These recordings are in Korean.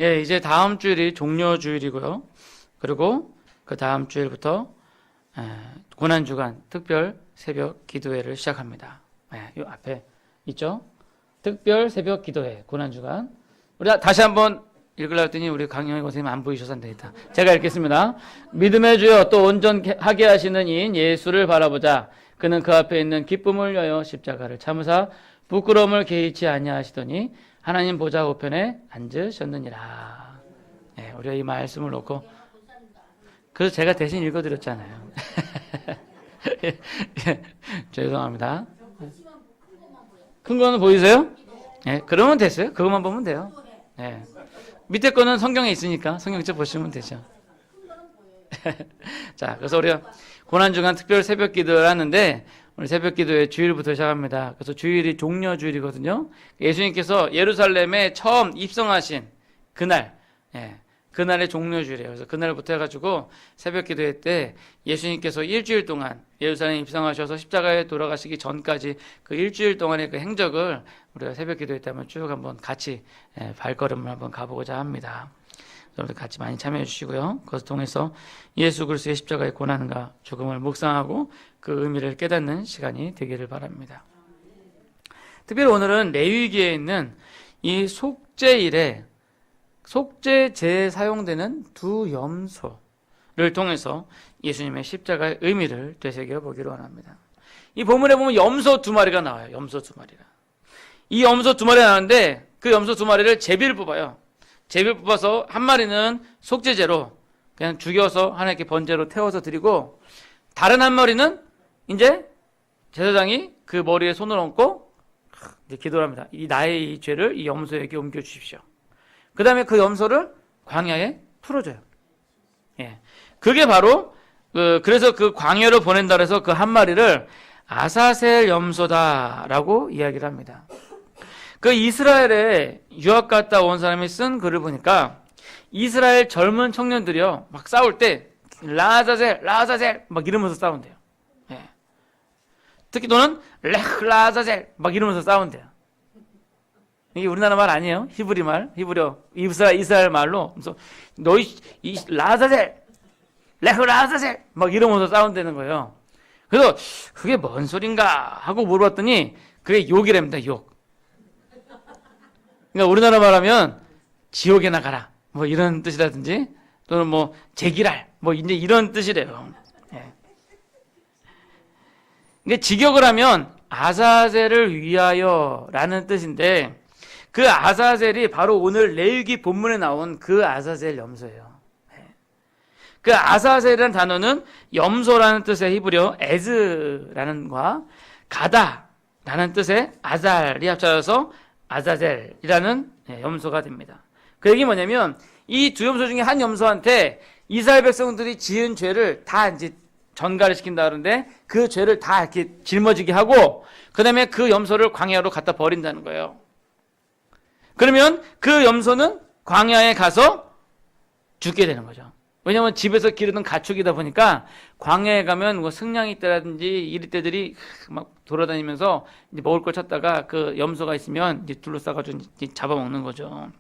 예, 이제 다음 주일이 종료 주일이고요. 그리고 그 다음 주일부터 고난주간 특별 새벽 기도회를 시작합니다. 이 앞에 있죠? 특별 새벽 기도회 고난주간. 우리 다시 한번 읽으려고 했더니 우리 강영희 선생님 안 보이셔서 안 되겠다. 제가 읽겠습니다. 믿음의 주여 또 온전하게 하시는 이인 예수를 바라보자. 그는 그 앞에 있는 기쁨을 위하여 십자가를 참으사 부끄러움을 개의치 아니하시더니 하나님 보좌 우편에 앉으셨느니라. 네, 우리가 이 말씀을 놓고 그래서 제가 대신 읽어드렸잖아요. 죄송합니다. 큰 거는 보이세요? 네, 그러면 됐어요. 그것만 보면 돼요. 네. 밑에 거는 성경에 있으니까 성경 직접 보시면 되죠. 자, 그래서 우리가 고난주간 특별 새벽 기도를 하는데 오늘 새벽 기도회 주일부터 시작합니다. 그래서 주일이 종려 주일이거든요. 예수님께서 예루살렘에 처음 입성하신 그날, 그날의 종려 주일이에요. 그래서 그날부터 해가지고 새벽 기도회 때 예수님께서 일주일 동안 예루살렘에 입성하셔서 십자가에 돌아가시기 전까지 그 일주일 동안의 그 행적을 우리가 새벽 기도회 때 한번 쭉 한번 같이 발걸음을 한번 가보고자 합니다. 여러분들 같이 많이 참여해 주시고요. 그것을 통해서 예수 그리스도의 십자가의 고난과 죽음을 묵상하고 그 의미를 깨닫는 시간이 되기를 바랍니다. 특별히 오늘은 레위기에 있는 이 속죄일에 속죄제에 사용되는 두 염소를 통해서 예수님의 십자가의 의미를 되새겨 보기로 원합니다. 이 본문에 보면 염소 두 마리가 나와요. 염소 두 마리가. 이 염소 두 마리가 나오는데 그 염소 두 마리를 제비를 뽑아요. 제비를 뽑아서 한 마리는 속죄제로 그냥 죽여서 하나님께 번제로 태워서 드리고 다른 한 마리는 이제 제사장이 그 머리에 손을 얹고 이제 기도를 합니다. 이 나의 이 죄를 이 염소에게 옮겨 주십시오. 그 다음에 그 염소를 광야에 풀어줘요. 예. 그게 바로, 그래서 그 광야로 보낸다 그래서 그 한 마리를 아사셀 염소다라고 이야기를 합니다. 그 이스라엘에 유학 갔다 온 사람이 쓴 글을 보니까 이스라엘 젊은 청년들이요, 막 싸울 때, 라자셀, 라자셀, 막 이러면서 싸운대요. 예. 특히 또는 라자셀, 막 이러면서 싸운대요. 이게 우리나라 말 아니에요. 히브리 말, 히브리어, 이스라엘 말로. 그래서 너희 이 라자셀, 라자셀 막 이러면서 싸운다는 거예요. 그래서 그게 뭔 소린가 하고 물어봤더니 그게 욕이랍니다. 욕. 그러니까 우리나라 말하면 지옥에나 가라 뭐 이런 뜻이라든지 또는 뭐 제기랄 뭐 이제 이런 뜻이래요. 예. 근데 직역을 하면 아사셀을 위하여라는 뜻인데. 그 아사셀이 바로 오늘 레위기 본문에 나온 그 아사셀 염소예요. 그 아사셀이라는 단어는 염소라는 뜻의 히브리어 에즈라는 과 가다라는 뜻의 아잘이 합쳐져서 아자젤이라는 염소가 됩니다. 그 얘기 뭐냐면 이 두 염소 중에 한 염소한테 이스라엘 백성들이 지은 죄를 다 이제 전가를 시킨다 그러는데 그 죄를 다 이렇게 짊어지게 하고 그 다음에 그 염소를 광야로 갖다 버린다는 거예요. 그러면 그 염소는 광야에 가서 죽게 되는 거죠. 왜냐하면 집에서 기르던 가축이다 보니까 광야에 가면 뭐 승냥이 떼라든지 이리 떼들이 막 돌아다니면서 이제 먹을 걸 찾다가 그 염소가 있으면 이제 둘러싸가지고 이제 잡아먹는 거죠.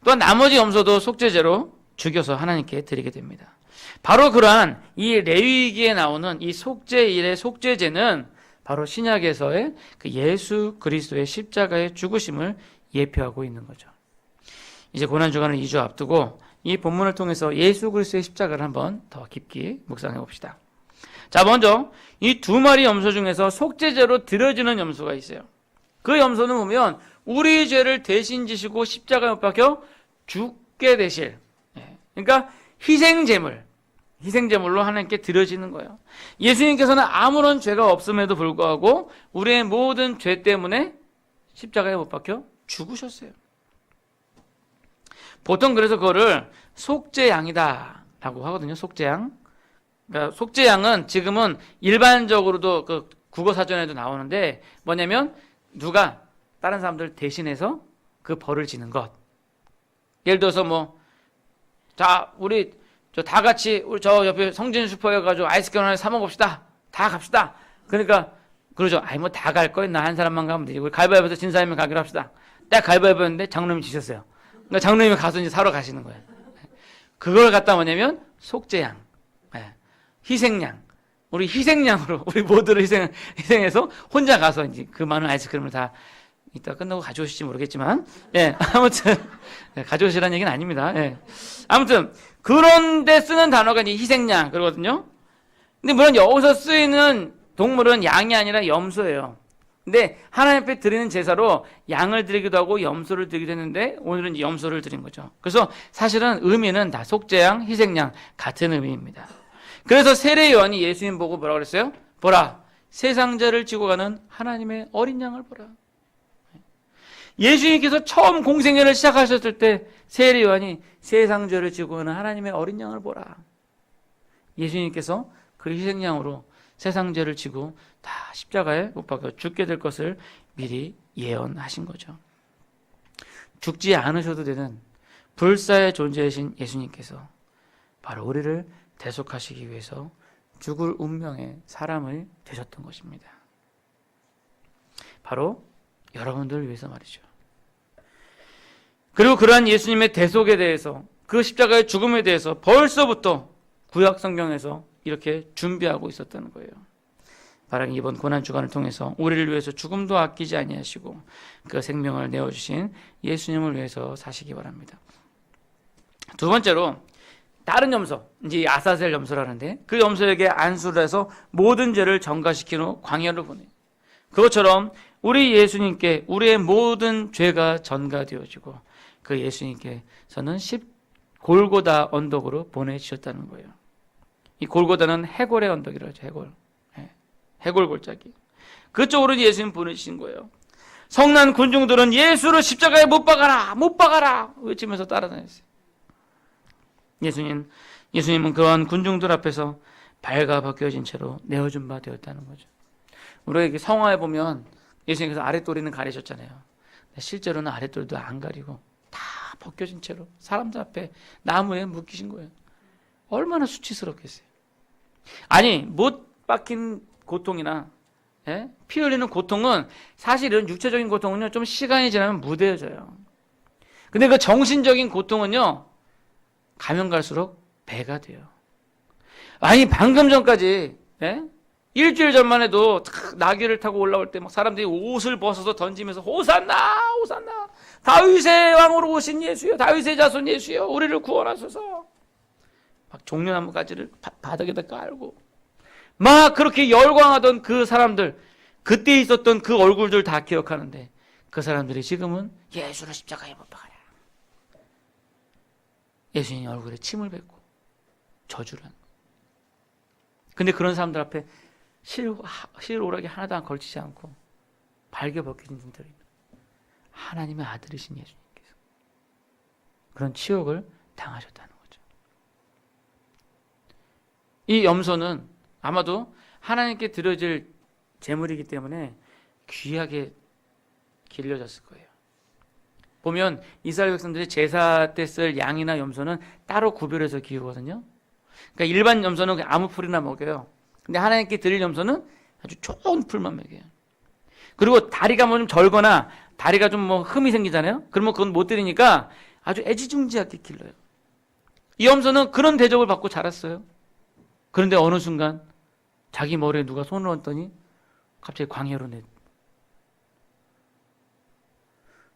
또한 나머지 염소도 속죄제로 죽여서 하나님께 드리게 됩니다. 바로 그러한 이 레위기에 나오는 이 속죄일의 속죄제는 바로 신약에서의 그 예수 그리스도의 십자가의 죽으심을 예표하고 있는 거죠. 이제 고난주간을 2주 앞두고 이 본문을 통해서 예수 그리스도의 십자가를 한번 더 깊이 묵상해 봅시다. 자, 먼저 이 두 마리 염소 중에서 속죄제로 드려지는 염소가 있어요. 그 염소는 보면 우리 죄를 대신 지시고 십자가에 못 박혀 죽게 되실, 그러니까 희생제물로 하나님께 드려지는 거예요. 예수님께서는 아무런 죄가 없음에도 불구하고 우리의 모든 죄 때문에 십자가에 못 박혀 죽으셨어요. 보통 그래서 그거를 속죄양이다 라고 하거든요. 속죄양. 그러니까 속죄양은 지금은 일반적으로도 그 국어사전에도 나오는데 뭐냐면 누가 다른 사람들 대신해서 그 벌을 지는 것. 예를 들어서 뭐, 자, 우리 저 다 같이 우리 저 옆에 성진 슈퍼에 가지고 아이스크림 하나 사 먹읍시다. 다 갑시다. 그러니까 그러죠. 아이 뭐 다 갈 거야. 나 한 사람만 가면 되지. 우리 가위바위보에서 진 사람이 가기로 합시다. 딱 가위바위보였는데 장로님이 지셨어요. 그러니까 장로님이 가서 이제 사러 가시는 거예요. 그걸 갖다 뭐냐면 속죄양, 희생양. 우리 희생양으로 우리 모두를 희생해서 혼자 가서 이제 그 많은 아이스크림을 다 이따 끝나고 가져오실지 모르겠지만, 아무튼 가져오시라는 얘기는 아닙니다. 아무튼 그런데 쓰는 단어가 이제 희생양 그러거든요. 근데 물론 여기서 쓰이는 동물은 양이 아니라 염소예요. 근데 하나님 앞에 드리는 제사로 양을 드리기도 하고 염소를 드리기도 했는데 오늘은 이제 염소를 드린 거죠. 그래서 사실은 의미는 다 속죄양, 희생양 같은 의미입니다. 그래서 세례 요한이 예수님 보고 뭐라고 그랬어요? 보라, 세상 죄를 지고 가는 하나님의 어린 양을 보라. 예수님께서 처음 공생애를 시작하셨을 때 세례 요한이 세상 죄를 지고 가는 하나님의 어린 양을 보라. 예수님께서 그 희생양으로 세상 죄를 지고 다 십자가에 못 박혀 죽게 될 것을 미리 예언하신 거죠. 죽지 않으셔도 되는 불사의 존재이신 예수님께서 바로 우리를 대속하시기 위해서 죽을 운명의 사람을 되셨던 것입니다. 바로 여러분들을 위해서 말이죠. 그리고 그러한 예수님의 대속에 대해서, 그 십자가의 죽음에 대해서 벌써부터 구약 성경에서 이렇게 준비하고 있었다는 거예요. 바로 이번 고난주간을 통해서 우리를 위해서 죽음도 아끼지 아니하시고 그 생명을 내어주신 예수님을 위해서 사시기 바랍니다. 두 번째로 다른 염소, 이제 아사셀 염소라는데 그 염소에게 안수를 해서 모든 죄를 전가시킨 후 광야로 보내요. 그것처럼 우리 예수님께 우리의 모든 죄가 전가되어지고 그 예수님께서는 골고다 언덕으로 보내주셨다는 거예요. 이 골고다는 해골의 언덕이라고 하죠. 해골. 해골 골짜기. 그쪽으로 예수님 보내주신 거예요. 성난 군중들은 예수를 십자가에 못 박아라! 못 박아라! 외치면서 따라다녔어요. 예수님은 그러한 군중들 앞에서 발가 벗겨진 채로 내어준 바 되었다는 거죠. 우리가 성화에 보면 예수님께서 아랫도리는 가리셨잖아요. 실제로는 아랫도리도 안 가리고 다 벗겨진 채로 사람들 앞에 나무에 묶이신 거예요. 얼마나 수치스럽겠어요. 아니, 못 박힌 고통이나 피 흘리는 고통은 사실은 육체적인 고통은요 좀 시간이 지나면 무뎌져요. 근데 그 정신적인 고통은요 가면 갈수록 배가 돼요. 아니 방금 전까지 일주일 전만 해도 나귀를 타고 올라올 때 막 사람들이 옷을 벗어서 던지면서 호산나 호산나 다윗의 왕으로 오신 예수여 다윗의 자손 예수여 우리를 구원하소서 막 종려나무 가지를 바닥에다 깔고 막 그렇게 열광하던 그 사람들, 그때 있었던 그 얼굴들 다 기억하는데 그 사람들이 지금은 예수를 십자가에 못 박아라. 예수님 얼굴에 침을 뱉고 저주를 하는 거예요. 근데 그런 사람들 앞에 실오락이 하나도 안 걸치지 않고 발개 벗겨진 분들이 하나님의 아들이신 예수님께서 그런 치욕을 당하셨다는 거죠. 이 염소는 아마도 하나님께 드려질 제물이기 때문에 귀하게 길려졌을 거예요. 보면 이스라엘 백성들이 제사 때 쓸 양이나 염소는 따로 구별해서 기우거든요. 그러니까 일반 염소는 아무 풀이나 먹여요. 근데 하나님께 드릴 염소는 아주 좋은 풀만 먹여요. 그리고 다리가 뭐 좀 절거나 다리가 좀 뭐 흠이 생기잖아요. 그러면 그건 못 드리니까 아주 애지중지하게 길러요. 이 염소는 그런 대접을 받고 자랐어요. 그런데 어느 순간 자기 머리에 누가 손을 얹더니 갑자기 광야로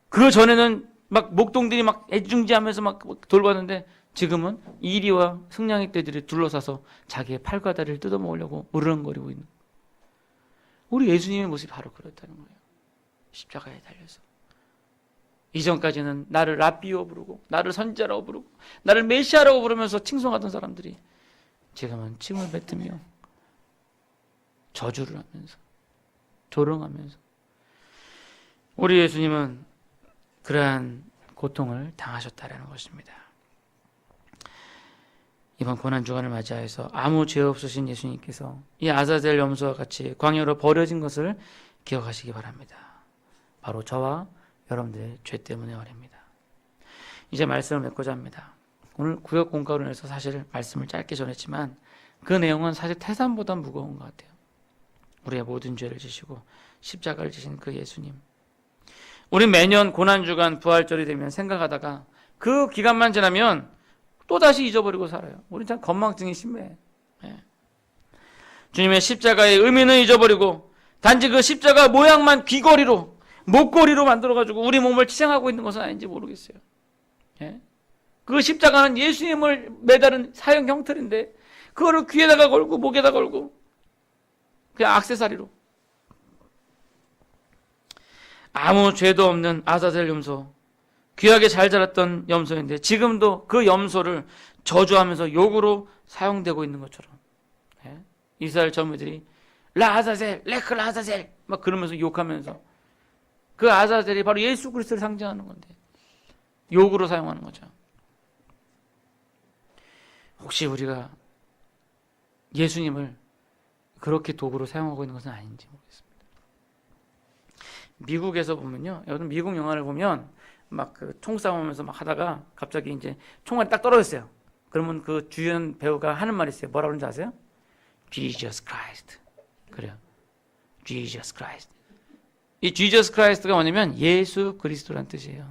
그 전에는 막 목동들이 막 애지중지하면서 막 돌봤는데 지금은 이리와 승냥이 떼들이 둘러싸서 자기의 팔과 다리를 뜯어먹으려고 으르렁거리고 있는 우리 예수님의 모습이 바로 그렇다는 거예요. 십자가에 달려서 이전까지는 나를 랍비오 부르고 나를 선지자라고 부르고 나를 메시아라고 부르면서 칭송하던 사람들이 지금은 침을 뱉으며 저주를 하면서 조롱하면서 우리 예수님은 그러한 고통을 당하셨다라는 것입니다. 이번 고난주간을 맞이해서 아무 죄 없으신 예수님께서 이 아자젤 염소와 같이 광야로 버려진 것을 기억하시기 바랍니다. 바로 저와 여러분들의 죄 때문에 말입니다. 이제 말씀을 맺고자 합니다. 오늘 구역 공과로 인해서 사실 말씀을 짧게 전했지만 그 내용은 사실 태산보다 무거운 것 같아요. 우리의 모든 죄를 지시고 십자가를 지신 그 예수님. 우리 매년 고난주간 부활절이 되면 생각하다가 그 기간만 지나면 또다시 잊어버리고 살아요. 우리는 참 건망증이 심해. 예. 주님의 십자가의 의미는 잊어버리고 단지 그 십자가 모양만 귀걸이로, 목걸이로 만들어가지고 우리 몸을 치장하고 있는 것은 아닌지 모르겠어요. 예? 그 십자가는 예수님을 매다른 사형 형틀인데 그거를 귀에다가 걸고 목에다 걸고 그냥 액세서리로. 아무 죄도 없는 아자젤 염소, 귀하게 잘 자랐던 염소인데 지금도 그 염소를 저주하면서 욕으로 사용되고 있는 것처럼, 예? 이스라엘 젊은이들이 라아자젤, 레크 라아자젤 막 그러면서 욕하면서, 그 아자젤이 바로 예수 그리스도를 상징하는 건데 욕으로 사용하는 거죠. 혹시 우리가 예수님을 그렇게 도구로 사용하고 있는 것은 아닌지 모르겠습니다. 미국에서 보면요, 여러분 미국 영화를 보면 막 그 총싸움하면서 막 하다가 갑자기 이제 총알이 딱 떨어졌어요. 그러면 그 주연 배우가 하는 말이 있어요. 뭐라고 그러는지 아세요? Jesus Christ. 그래요. Jesus Christ. 이 Jesus Christ가 뭐냐면 예수 그리스도란 뜻이에요.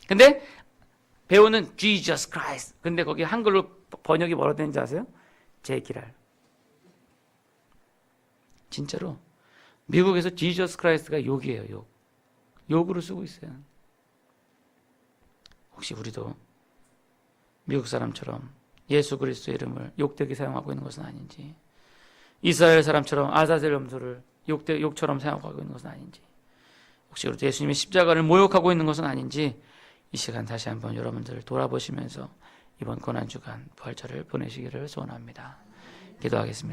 근데 배우는 Jesus Christ. 근데 거기 한글로 번역이 뭐라고 되는지 아세요? 제기랄. 진짜로 미국에서 Jesus Christ가 욕이에요. 욕. 욕으로 쓰고 있어요. 혹시 우리도 미국 사람처럼 예수 그리스도의 이름을 욕되게 사용하고 있는 것은 아닌지, 이스라엘 사람처럼 아자젤 염소를 욕처럼 사용하고 있는 것은 아닌지, 혹시 우리 예수님의 십자가를 모욕하고 있는 것은 아닌지 이 시간 다시 한번 여러분들 돌아보시면서 이번 고난주간 부활절을 보내시기를 소원합니다. 기도하겠습니다.